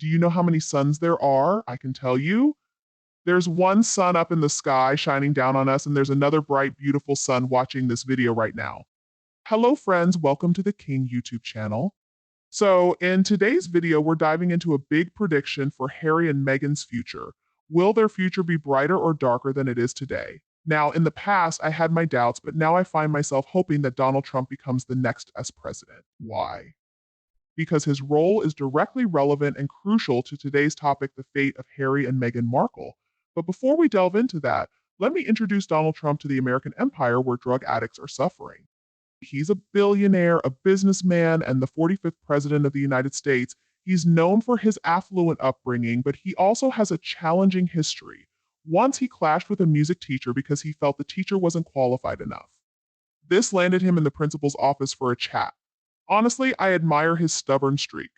Do you know how many suns there are? I can tell you. There's one sun up in the sky shining down on us, and there's another bright, beautiful sun watching this video right now. Hello, friends. Welcome to the King YouTube channel. So, in today's video, we're diving into a big prediction for Harry and Meghan's future. Will their future be brighter or darker than it is today? Now, in the past, I had my doubts, but now I find myself hoping that Donald Trump becomes the next US president. Why? Because his role is directly relevant and crucial to today's topic, the fate of Harry and Meghan Markle. But before we delve into that, let me introduce Donald Trump to the American empire where drug addicts are suffering. He's a billionaire, a businessman, and the 45th president of the United States. He's known for his affluent upbringing, but he also has a challenging history. Once he clashed with a music teacher because he felt the teacher wasn't qualified enough. This landed him in the principal's office for a chat. Honestly, I admire his stubborn streak.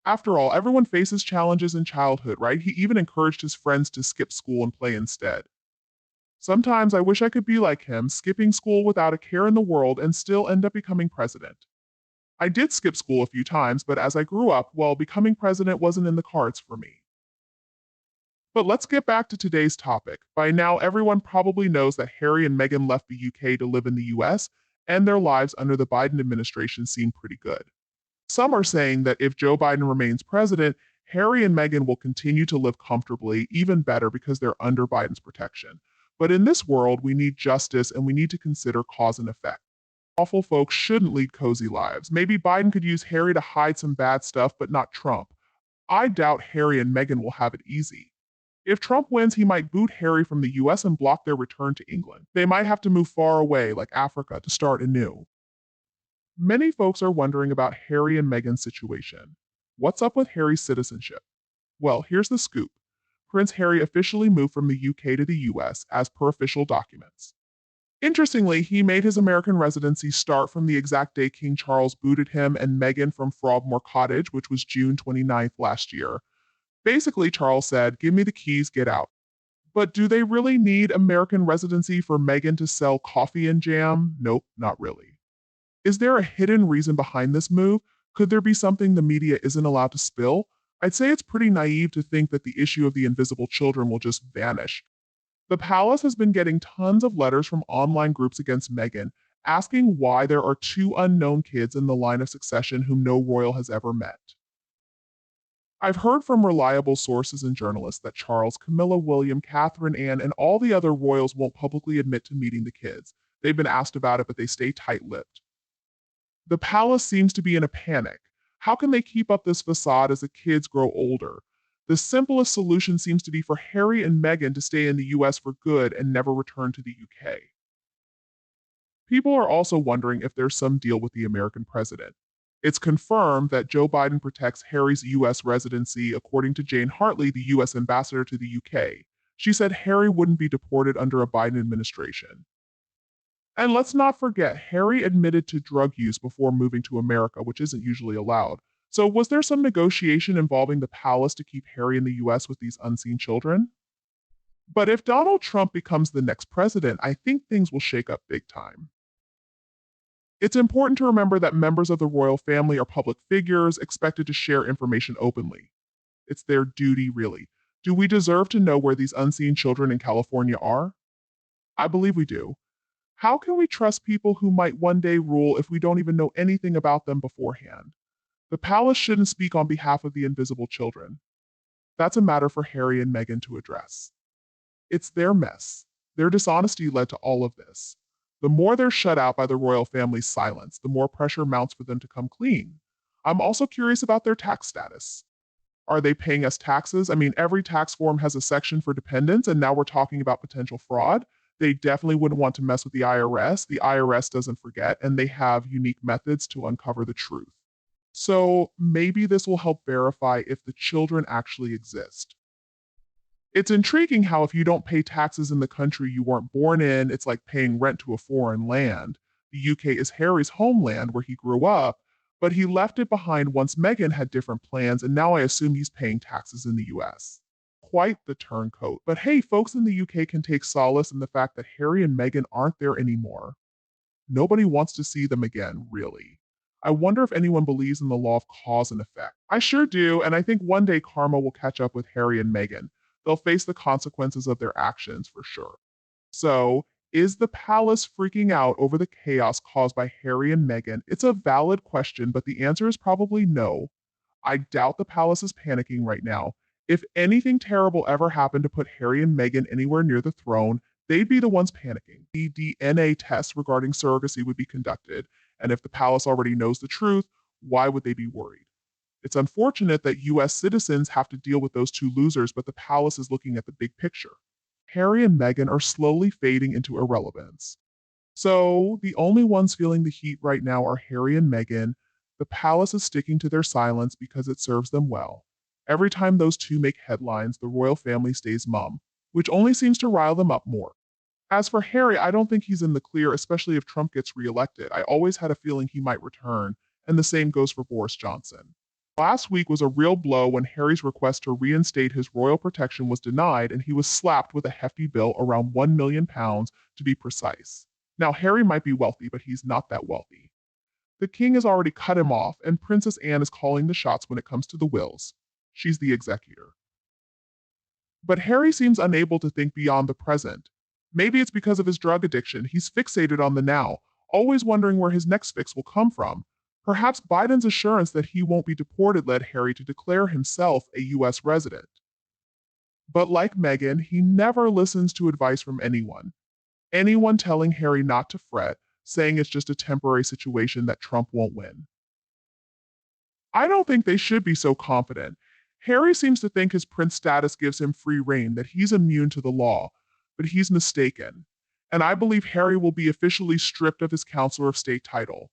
After all, everyone faces challenges in childhood, right? He even encouraged his friends to skip school and play instead. Sometimes I wish I could be like him, skipping school without a care in the world and still end up becoming president. I did skip school a few times, but as I grew up, well, becoming president wasn't in the cards for me. But let's get back to today's topic. By now, everyone probably knows that Harry and Meghan left the UK to live in the US, and their lives under the Biden administration seem pretty good. Some are saying that if Joe Biden remains president, Harry and Meghan will continue to live comfortably, even better because they're under Biden's protection. But in this world, we need justice and we need to consider cause and effect. Awful folks shouldn't lead cozy lives. Maybe Biden could use Harry to hide some bad stuff, but not Trump. I doubt Harry and Meghan will have it easy. If Trump wins, he might boot Harry from the US and block their return to England. They might have to move far away, like Africa, to start anew. Many folks are wondering about Harry and Meghan's situation. What's up with Harry's citizenship? Well, here's the scoop. Prince Harry officially moved from the UK to the US as per official documents. Interestingly, he made his American residency start from the exact day King Charles booted him and Meghan from Frogmore Cottage, which was June 29th last year. Basically, Charles said, "Give me the keys, get out." But do they really need American residency for Meghan to sell coffee and jam? Nope, not really. Is there a hidden reason behind this move? Could there be something the media isn't allowed to spill? I'd say it's pretty naive to think that the issue of the invisible children will just vanish. The palace has been getting tons of letters from online groups against Meghan, asking why there are two unknown kids in the line of succession whom no royal has ever met. I've heard from reliable sources and journalists that Charles, Camilla, William, Catherine, Anne, and all the other royals won't publicly admit to meeting the kids. They've been asked about it, but they stay tight-lipped. The palace seems to be in a panic. How can they keep up this facade as the kids grow older? The simplest solution seems to be for Harry and Meghan to stay in the US for good and never return to the UK. People are also wondering if there's some deal with the American president. It's confirmed that Joe Biden protects Harry's US residency, according to Jane Hartley, the US ambassador to the UK. She said Harry wouldn't be deported under a Biden administration. And let's not forget, Harry admitted to drug use before moving to America, which isn't usually allowed. So was there some negotiation involving the palace to keep Harry in the US with these unseen children? But if Donald Trump becomes the next president, I think things will shake up big time. It's important to remember that members of the royal family are public figures expected to share information openly. It's their duty, really. Do we deserve to know where these unseen children in California are? I believe we do. How can we trust people who might one day rule if we don't even know anything about them beforehand? The palace shouldn't speak on behalf of the invisible children. That's a matter for Harry and Meghan to address. It's their mess. Their dishonesty led to all of this. The more they're shut out by the royal family's silence, the more pressure mounts for them to come clean. I'm also curious about their tax status. Are they paying us taxes? I mean, every tax form has a section for dependents, and now we're talking about potential fraud. They definitely wouldn't want to mess with the IRS. The IRS doesn't forget, and they have unique methods to uncover the truth. So maybe this will help verify if the children actually exist. It's intriguing how if you don't pay taxes in the country you weren't born in, it's like paying rent to a foreign land. The UK is Harry's homeland where he grew up, but he left it behind once Meghan had different plans, and now I assume he's paying taxes in the US. Quite the turncoat. But hey, folks in the UK can take solace in the fact that Harry and Meghan aren't there anymore. Nobody wants to see them again, really. I wonder if anyone believes in the law of cause and effect. I sure do, and I think one day karma will catch up with Harry and Meghan. They'll face the consequences of their actions for sure. So, is the palace freaking out over the chaos caused by Harry and Meghan? It's a valid question, but the answer is probably no. I doubt the palace is panicking right now. If anything terrible ever happened to put Harry and Meghan anywhere near the throne, they'd be the ones panicking. The DNA test regarding surrogacy would be conducted, and if the palace already knows the truth, why would they be worried? It's unfortunate that US citizens have to deal with those two losers, but the palace is looking at the big picture. Harry and Meghan are slowly fading into irrelevance. So, the only ones feeling the heat right now are Harry and Meghan. The palace is sticking to their silence because it serves them well. Every time those two make headlines, the royal family stays mum, which only seems to rile them up more. As for Harry, I don't think he's in the clear, especially if Trump gets reelected. I always had a feeling he might return, and the same goes for Boris Johnson. Last week was a real blow when Harry's request to reinstate his royal protection was denied, and he was slapped with a hefty bill, around £1 million to be precise. Now, Harry might be wealthy, but he's not that wealthy. The king has already cut him off, and Princess Anne is calling the shots when it comes to the wills. She's the executor. But Harry seems unable to think beyond the present. Maybe it's because of his drug addiction. He's fixated on the now, always wondering where his next fix will come from. Perhaps Biden's assurance that he won't be deported led Harry to declare himself a US resident. But like Meghan, he never listens to advice from anyone. Anyone telling Harry not to fret, saying it's just a temporary situation that Trump won't win. I don't think they should be so confident. Harry seems to think his prince status gives him free rein, that he's immune to the law, but he's mistaken. And I believe Harry will be officially stripped of his Counselor of State title.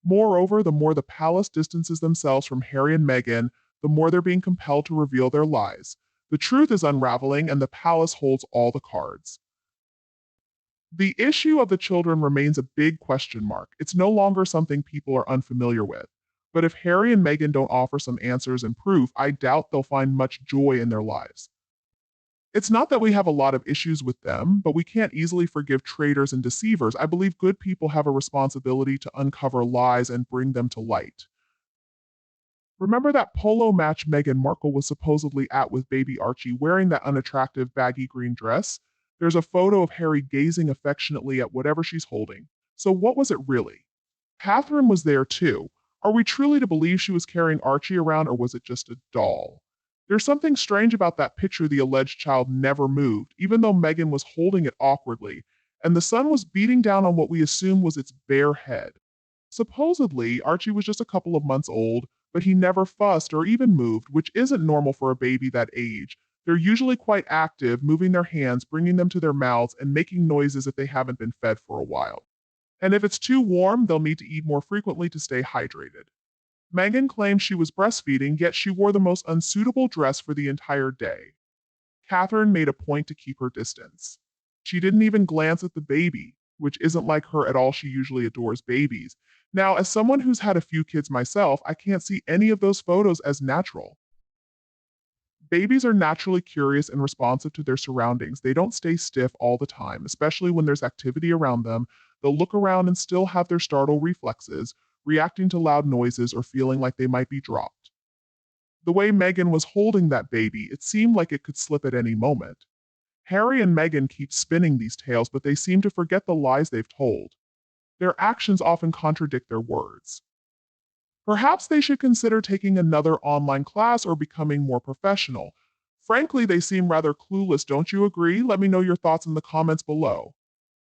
Moreover, the more the palace distances themselves from Harry and Meghan, the more they're being compelled to reveal their lies. The truth is unraveling, and the palace holds all the cards. The issue of the children remains a big question mark. It's no longer something people are unfamiliar with. But if Harry and Meghan don't offer some answers and proof, I doubt they'll find much joy in their lives. It's not that we have a lot of issues with them, but we can't easily forgive traitors and deceivers. I believe good people have a responsibility to uncover lies and bring them to light. Remember that polo match Meghan Markle was supposedly at with baby Archie wearing that unattractive baggy green dress? There's a photo of Harry gazing affectionately at whatever she's holding. So what was it really? Catherine was there too. Are we truly to believe she was carrying Archie around, or was it just a doll? There's something strange about that picture. The alleged child never moved, even though Meghan was holding it awkwardly, and the sun was beating down on what we assume was its bare head. Supposedly, Archie was just a couple of months old, but he never fussed or even moved, which isn't normal for a baby that age. They're usually quite active, moving their hands, bringing them to their mouths, and making noises if they haven't been fed for a while. And if it's too warm, they'll need to eat more frequently to stay hydrated. Meghan claimed she was breastfeeding, yet she wore the most unsuitable dress for the entire day. Catherine made a point to keep her distance. She didn't even glance at the baby, which isn't like her at all. She usually adores babies. Now, as someone who's had a few kids myself, I can't see any of those photos as natural. Babies are naturally curious and responsive to their surroundings. They don't stay stiff all the time, especially when there's activity around them. They'll look around and still have their startle reflexes, reacting to loud noises or feeling like they might be dropped. The way Meghan was holding that baby, it seemed like it could slip at any moment. Harry and Meghan keep spinning these tales, but they seem to forget the lies they've told. Their actions often contradict their words. Perhaps they should consider taking another online class or becoming more professional. Frankly, they seem rather clueless, don't you agree? Let me know your thoughts in the comments below.